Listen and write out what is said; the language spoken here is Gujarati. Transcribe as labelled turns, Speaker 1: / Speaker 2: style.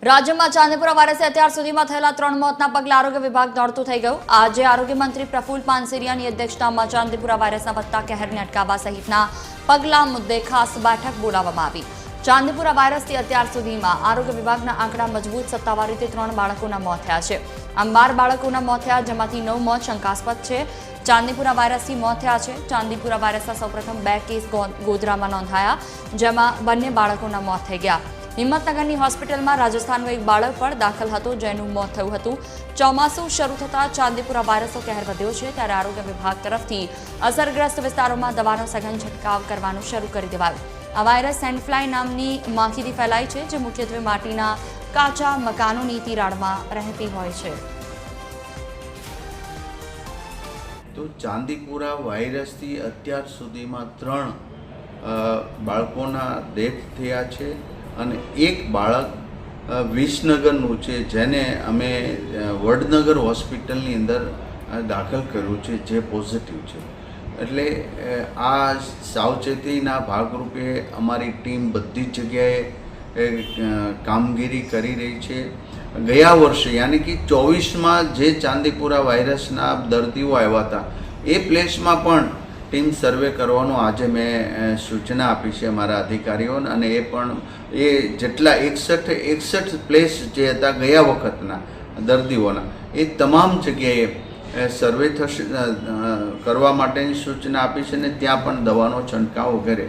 Speaker 1: રાજ્યમાં ચાંદીપુરા વાયરસે અત્યાર સુધીમાં થયેલા 3 મોતના પગલે આરોગ્ય વિભાગ દોડતું થઈ ગયું। આજે આરોગ્ય મંત્રી પ્રફુલ પાનસેરિયાની અધ્યક્ષતામાં ચાંદીપુરા વાયરસના વધતા કહેરને અટકાવવા સહિતના પગલાં મુદ્દે ખાસ બેઠક બોલાવવામાં આવી। ચાંદીપુરા વાયરસથી અત્યાર સુધીમાં આરોગ્ય વિભાગના આંકડા મજબૂત સત્તાવાર રીતે 3 બાળકોના મોત થયા છે। આમ 12 બાળકોના મોત થયા, જેમાંથી 9 મોત શંકાસ્પદ છે। ચાંદીપુરા વાયરસથી મોત થયા છે। ચાંદીપુરા વાયરસના સૌપ્રથમ 2 કેસ ગોધરામાં નોંધાયા, જેમાં બંને બાળકોના મોત થઈ ગયા। હિંમતનગરની હોસ્પિટલમાં રાજસ્થાનનો એક બાળક પણ દાખલ હતો, જેનું મોત થયું હતું। ચોમાસું શરૂ થતાં ચાંદીપુરા વાયરસનો કહેર વધ્યો છે, ત્યારે આરોગ્ય વિભાગ તરફથી અસરગ્રસ્ત વિસ્તારોમાં દવાનો સઘન છંટકાવ કરવાનું શરૂ કરી દેવાયું। આ વાયરસ સેન્ડફ્લાય નામની માખીથી ફેલાય છે, જે મુખ્યત્વે માટીના કાચા મકાનોની તિરાડમાં રહેતી હોય છે।
Speaker 2: તો ચાંદીપુરા વાયરસથી અત્યાર સુધીમાં 3 બાળકોના ડેથ થયા છે અને એક બાળક વિસનગરનું છે, જેને અમે વડનગર હોસ્પિટલની અંદર દાખલ કર્યું છે, જે પોઝિટિવ છે। એટલે આ સાવચેતીના ભાગરૂપે અમારી ટીમ બધી જ જગ્યાએ કામગીરી કરી રહી છે। ગયા વર્ષે યાની કે 24માં જે ચાંદીપુરા વાયરસના દર્દીઓ આવ્યા હતા, એ પ્લેસમાં પણ ટીમ સર્વે કરવાનો આજે મેં સૂચના આપી છે અમારા અધિકારીઓને, અને એ પણ એ જેટલા 61 પ્લેસ જે હતા ગયા વખતના દર્દીઓના, એ તમામ જગ્યાએ સર્વે કરવા માટેની સૂચના આપી છે, અને ત્યાં પણ દવાનો છંટકાવ વગેરે